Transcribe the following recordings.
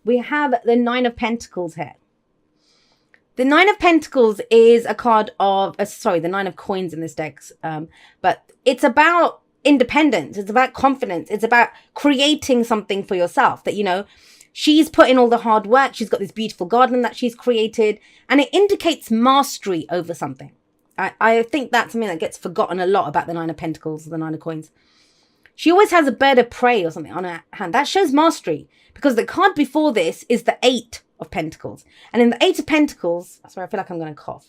we have the Nine of Pentacles here. The Nine of Pentacles is a card of, the Nine of Coins in this deck. But it's about independence. It's about confidence. It's about creating something for yourself that, you know, she's put in all the hard work. She's got this beautiful garden that she's created, and it indicates mastery over something. I think that's something that gets forgotten a lot about the Nine of Pentacles, the Nine of Coins. She always has a bird of prey or something on her hand. That shows mastery, because the card before this is the Eight of Pentacles. And in the Eight of Pentacles, sorry, I feel like I'm going to cough.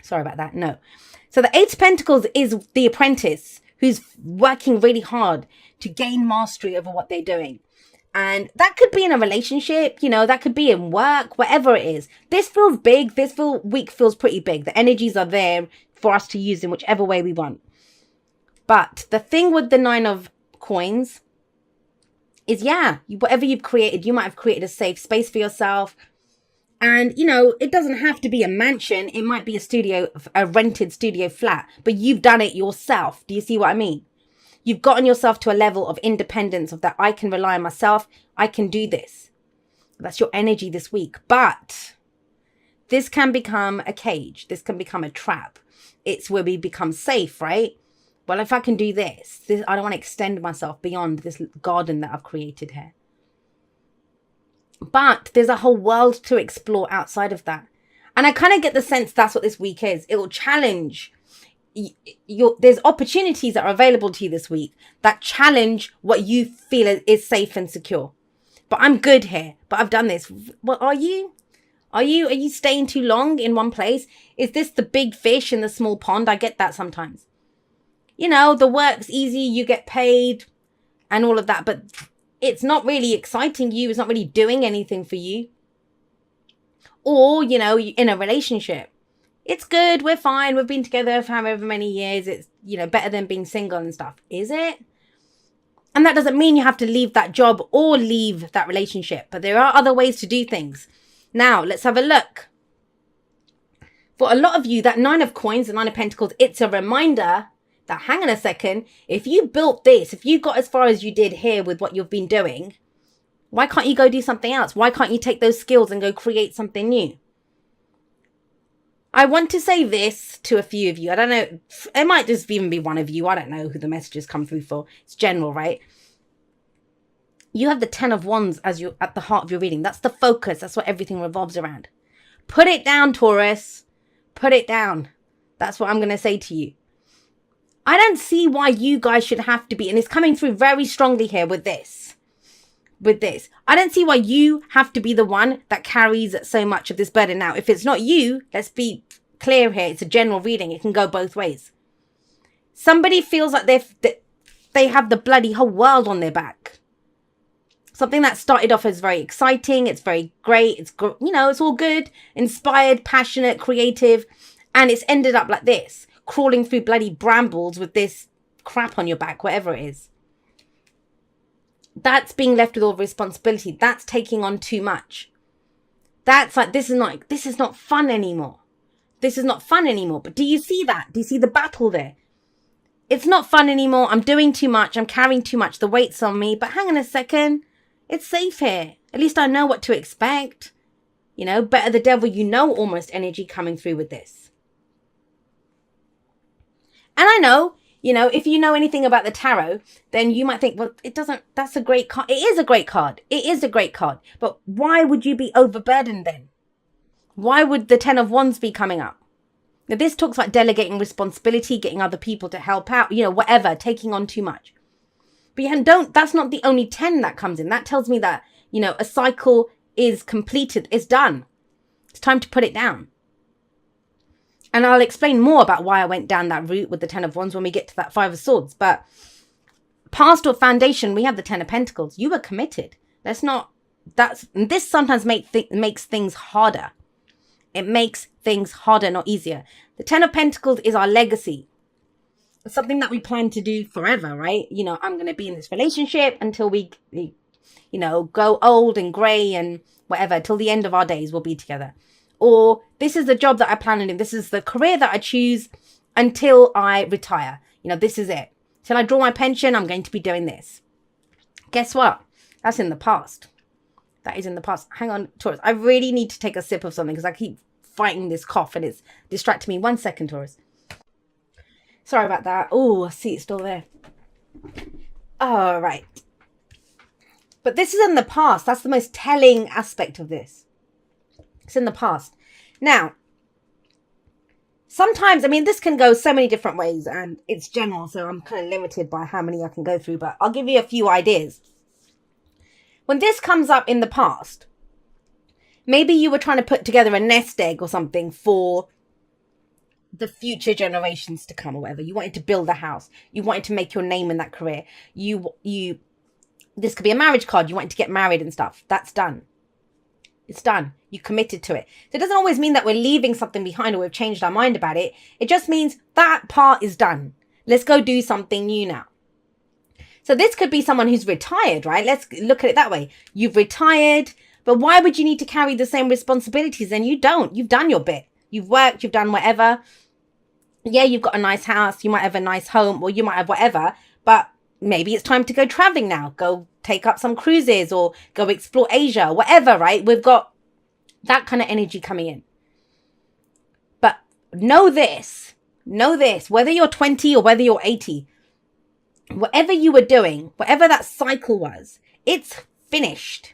Sorry about that. No. So the Eight of Pentacles is the apprentice who's working really hard to gain mastery over what they're doing. And that could be in a relationship, you know, that could be in work, whatever it is. This feels big. This week feels pretty big. The energies are there for us to use in whichever way we want. But the thing with the Nine of Coins is, yeah, whatever you've created, you might have created a safe space for yourself. And, you know, it doesn't have to be a mansion. It might be a rented studio flat, but you've done it yourself. Do you see what I mean? You've gotten yourself to a level of independence, of that I can rely on myself. I can do this. That's your energy this week. But this can become a cage. This can become a trap. It's where we become safe, right? Well, if I can do this, I don't want to extend myself beyond this garden that I've created here. But there's a whole world to explore outside of that. And I kind of get the sense that's what this week is. It will challenge there's opportunities that are available to you this week that challenge what you feel is safe and secure. But I'm good here. But I've done this. What are you? Are you staying too long in one place? Is this the big fish in the small pond? I get that sometimes. You know, the work's easy, you get paid and all of that, but it's not really exciting you. It's not really doing anything for you. Or, you know, in a relationship, it's good. We're fine. We've been together for however many years. It's, you know, better than being single and stuff. Is it? And that doesn't mean you have to leave that job or leave that relationship, but there are other ways to do things. Now, let's have a look. For a lot of you, that Nine of Coins, the Nine of Pentacles, it's a reminder that, hang on a second, if you built this, if you got as far as you did here with what you've been doing, why can't you go do something else? Why can't you take those skills and go create something new? I want to say this to a few of you. I don't know. It might just even be one of you. I don't know who the messages come through for. It's general, right? You have the Ten of Wands as you at the heart of your reading. That's the focus. That's what everything revolves around. Put it down, Taurus. Put it down. That's what I'm going to say to you. I don't see why you guys should have to be, and it's coming through very strongly here with this. I don't see why you have to be the one that carries so much of this burden. Now, if it's not you, let's be clear here. It's a general reading. It can go both ways. Somebody feels like they have the bloody whole world on their back. Something that started off as very exciting. It's very great. It's, you know, it's all good, inspired, passionate, creative. And it's ended up like this, crawling through bloody brambles with this crap on your back, whatever it is. That's being left with all responsibility. That's taking on too much. That's like, this is not fun anymore. This is not fun anymore. But do you see that? Do you see the battle there? It's not fun anymore. I'm doing too much. I'm carrying too much. The weight's on me. But hang on a second. It's safe here. At least I know what to expect. You know, better the devil you know almost energy coming through with this. And I know, you know, if you know anything about the tarot, then you might think, well, that's a great card. It is a great card. It is a great card. But why would you be overburdened then? Why would the Ten of Wands be coming up? Now, this talks about delegating responsibility, getting other people to help out, you know, whatever, taking on too much. But that's not the only 10 that comes in. That tells me that, you know, a cycle is completed. It's done. It's time to put it down. And I'll explain more about why I went down that route with the Ten of Wands when we get to that Five of Swords. But past or foundation, we have the Ten of Pentacles. You were committed. This sometimes makes things harder. It makes things harder, not easier. The Ten of Pentacles is our legacy. It's something that we plan to do forever, right? You know, I'm going to be in this relationship until we, you know, go old and grey and whatever. Till the end of our days, we'll be together. Or this is the job that I plan on doing. This is the career that I choose until I retire. You know, this is it. Till I draw my pension, I'm going to be doing this. Guess what? That's in the past. That is in the past. Hang on, Taurus. I really need to take a sip of something because I keep fighting this cough and it's distracting me. 1 second, Taurus. Sorry about that. Oh, I see it's still there. All right. But this is in the past. That's the most telling aspect of this. It's in the past. Now, sometimes, I mean, this can go so many different ways and it's general, so I'm kind of limited by how many I can go through, but I'll give you a few ideas. When this comes up in the past, maybe you were trying to put together a nest egg or something for the future generations to come or whatever. You wanted to build a house. You wanted to make your name in that career. This could be a marriage card. You wanted to get married and stuff. That's done. It's done. You committed to it. So it doesn't always mean that we're leaving something behind or we've changed our mind about it. It just means that part is done. Let's go do something new now. So this could be someone who's retired, right? Let's look at it that way. You've retired, but why would you need to carry the same responsibilities? And you don't. You've done your bit. You've worked, you've done whatever. Yeah, you've got a nice house. You might have a nice home or you might have whatever, but maybe it's time to go traveling now. Go take up some cruises or go explore Asia, whatever, right? We've got that kind of energy coming in. But know this, whether you're 20 or whether you're 80, whatever you were doing, whatever that cycle was, it's finished.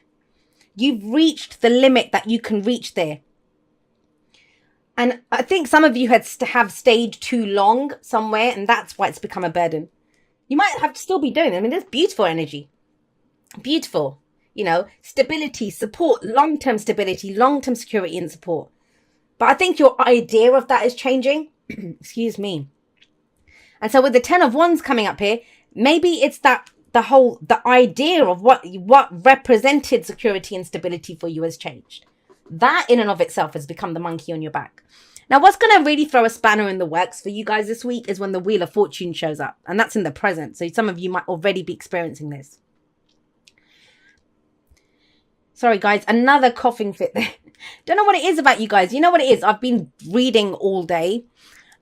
You've reached the limit that you can reach there. And I think some of you have stayed too long somewhere, and that's why it's become a burden. You might have to still be doing it. I mean, there's beautiful energy. Beautiful. You know, stability, support, long-term stability, long-term security and support. But I think your idea of that is changing. Excuse me. And so with the 10 of Wands coming up here, maybe it's that the idea of what represented security and stability for you has changed. That in and of itself has become the monkey on your back. Now, what's going to really throw a spanner in the works for you guys this week is when the Wheel of Fortune shows up. And that's in the present. So some of you might already be experiencing this. Sorry, guys. Another coughing fit there. Don't know what it is about you guys. You know what it is? I've been reading all day.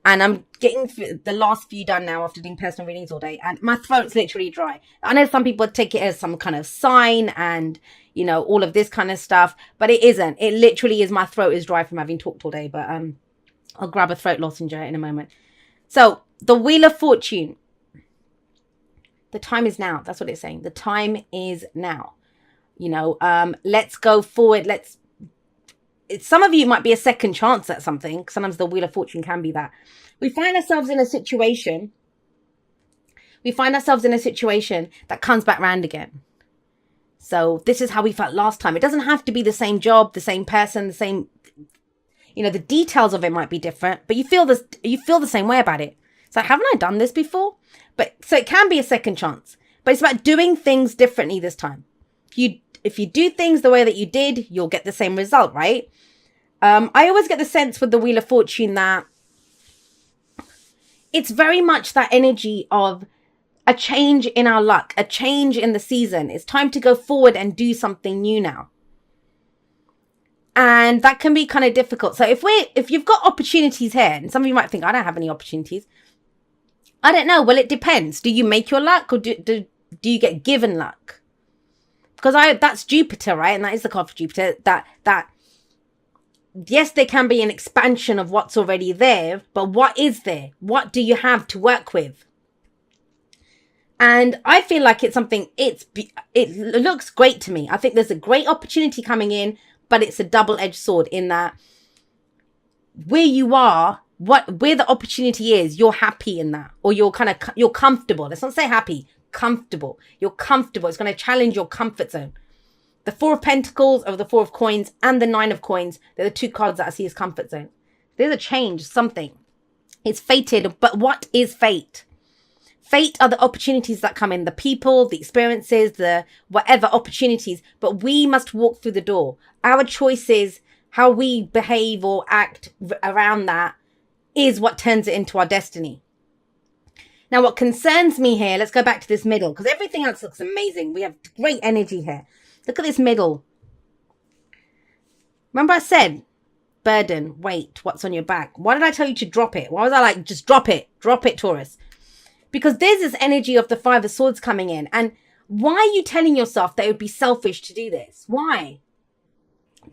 And I'm getting the last few done now after doing personal readings all day. And my throat's literally dry. I know some people take it as some kind of sign and, you know, all of this kind of stuff. But it isn't. It literally is my throat is dry from having talked all day. But I'll grab a throat lozenge in a moment. So the Wheel of Fortune. The time is now. That's what it's saying. The time is now. You know, let's go forward. Some of you might be a second chance at something. Sometimes the Wheel of Fortune can be that. We find ourselves in a situation that comes back round again. So this is how we felt last time. It doesn't have to be the same job, the same person, the same, you know, the details of it might be different, but you feel the same way about it. So haven't I done this before? But so it can be a second chance, but it's about doing things differently this time. If you do things the way that you did, you'll get the same result, right? I always get the sense with the Wheel of Fortune that it's very much that energy of a change in our luck, a change in the season. It's time to go forward and do something new now. And that can be kind of difficult. So if you've got opportunities here, and some of you might think, I don't have any opportunities. I don't know. Well, it depends. Do you make your luck or do you get given luck? Because that's Jupiter, right? And that is the card for Jupiter. That yes, there can be an expansion of what's already there, but what is there? What do you have to work with? And I feel like it's something, it looks great to me. I think there's a great opportunity coming in, but it's a double-edged sword in that where you are, where the opportunity is, you're happy in that, or you're comfortable. Let's not say happy. Comfortable. You're comfortable. It's going to challenge your comfort zone. The 4 of Pentacles over the 4 of Coins and the 9 of Coins. They're the 2 cards that I see as comfort zone. There's a change, something. It's fated. But what is fate? Fate are the opportunities that come in. The people, the experiences, the whatever opportunities. But we must walk through the door. Our choices, how we behave or act around that is what turns it into our destiny. Now, what concerns me here, let's go back to this middle, because everything else looks amazing. We have great energy here. Look at this middle. Remember I said, burden, weight, what's on your back? Why did I tell you to drop it? Why was I like, just drop it, Taurus? Because there's this energy of the 5 of Swords coming in. And why are you telling yourself that it would be selfish to do this? Why?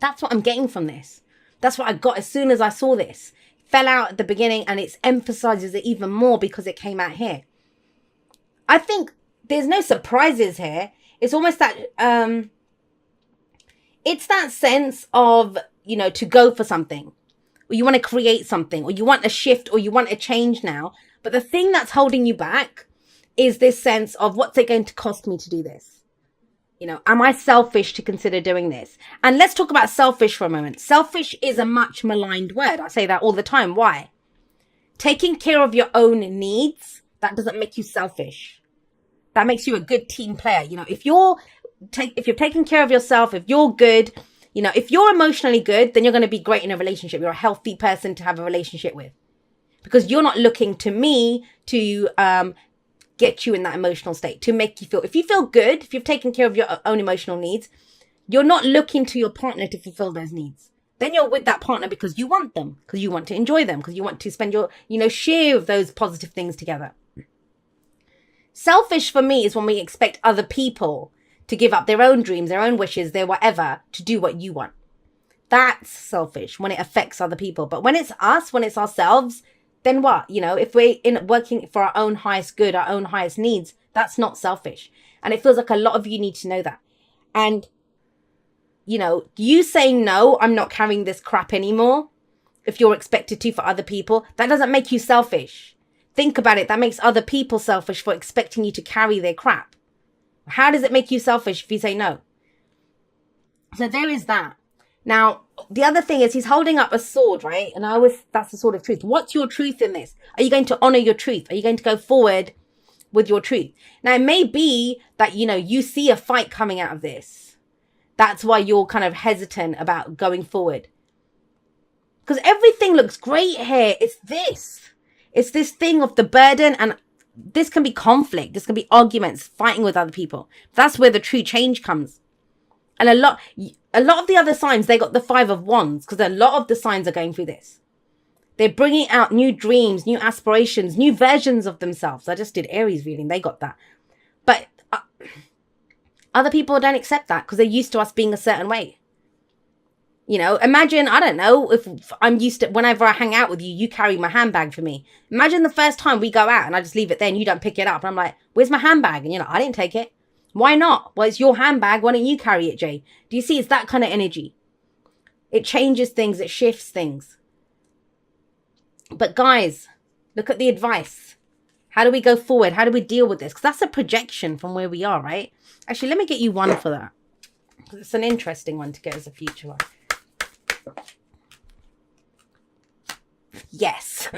That's what I'm getting from this. That's what I got as soon as I saw this. Fell out at the beginning, and it emphasizes it even more because it came out here. I think there's no surprises here. It's almost that it's that sense of, you know, to go for something, or you want to create something, or you want a shift, or you want a change now. But the thing that's holding you back is this sense of, what's it going to cost me to do this? You know, am I selfish to consider doing this? And let's talk about selfish for a moment. Selfish is a much maligned word. I say that all the time. Why? Taking care of your own needs, that doesn't make you selfish. That makes you a good team player. You know, if you're taking care of yourself, if you're good, you know, if you're emotionally good, then you're going to be great in a relationship. You're a healthy person to have a relationship with, because you're not looking to me to get you in that emotional state, to make you feel, if you feel good, if you've taken care of your own emotional needs, you're not looking to your partner to fulfill those needs. Then you're with that partner because you want them, because you want to enjoy them, because you want to spend your, you know, share of those positive things together. Selfish for me is when we expect other people to give up their own dreams, their own wishes, their whatever, to do what you want. That's selfish when it affects other people. But when it's us, when it's ourselves, then what? You know, if we're working for our own highest good, our own highest needs, that's not selfish. And it feels like a lot of you need to know that. And, you know, you saying, no, I'm not carrying this crap anymore, if you're expected to for other people, that doesn't make you selfish. Think about it. That makes other people selfish for expecting you to carry their crap. How does it make you selfish if you say no? So there is that. Now, the other thing is, he's holding up a sword, right? And that's the sword of truth. What's your truth in this? Are you going to honor your truth? Are you going to go forward with your truth? Now, it may be that, you know, you see a fight coming out of this. That's why you're kind of hesitant about going forward. Because everything looks great here. It's this thing of the burden, and this can be conflict. This can be arguments, fighting with other people. That's where the true change comes. And a lot of the other signs, they got the 5 of Wands, because a lot of the signs are going through this. They're bringing out new dreams, new aspirations, new versions of themselves. I just did Aries reading. They got that. But other people don't accept that because they're used to us being a certain way. You know, imagine, I don't know, if I'm used to, whenever I hang out with you, you carry my handbag for me. Imagine the first time we go out and I just leave it there and you don't pick it up. And I'm like, where's my handbag? And you're like, I didn't take it. Why not? Well, it's your handbag. Why don't you carry it, Jay? Do you see? It's that kind of energy. It changes things. It shifts things. But guys, look at the advice. How do we go forward? How do we deal with this? Because that's a projection from where we are, right? Actually, let me get you one for that. It's an interesting one to get as a future one. Yes.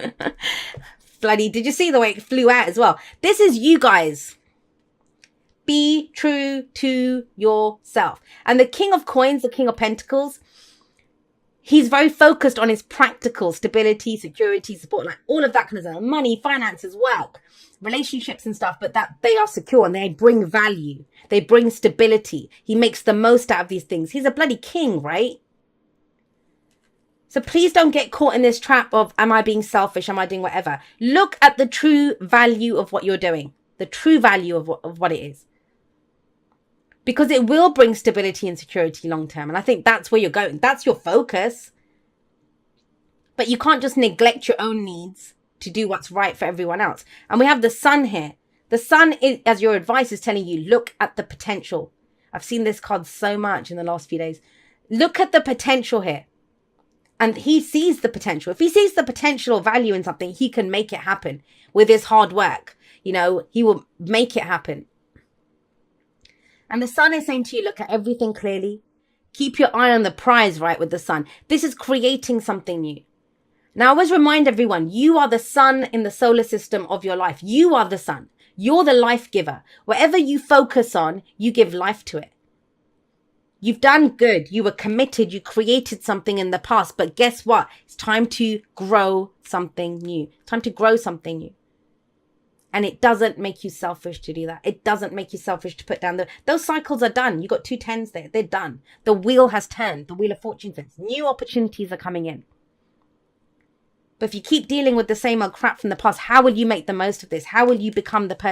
Bloody, did you see the way it flew out as well? This is you guys. Be true to yourself. And the King of Coins, the King of Pentacles, he's very focused on his practical stability, security, support, like all of that kind of stuff. Money, finances, work, relationships and stuff, but that they are secure and they bring value. They bring stability. He makes the most out of these things. He's a bloody king, right? So please don't get caught in this trap of, am I being selfish? Am I doing whatever? Look at the true value of what you're doing. The true value of what it is. Because it will bring stability and security long term. And I think that's where you're going. That's your focus. But you can't just neglect your own needs to do what's right for everyone else. And we have the sun here. The sun, is, as your advice is telling you, look at the potential. I've seen this card so much in the last few days. Look at the potential here. And he sees the potential. If he sees the potential or value in something, he can make it happen with his hard work. You know, he will make it happen. And the sun is saying to you, look at everything clearly. Keep your eye on the prize, right, with the sun. This is creating something new. Now, I always remind everyone, you are the sun in the solar system of your life. You are the sun. You're the life giver. Whatever you focus on, you give life to it. You've done good. You were committed. You created something in the past. But guess what? It's time to grow something new. Time to grow something new. And it doesn't make you selfish to do that. It doesn't make you selfish to put down those cycles are done. You got 2 10s there. They're done. The wheel has turned. The wheel of fortune says new opportunities are coming in. But if you keep dealing with the same old crap from the past, how will you make the most of this? How will you become the person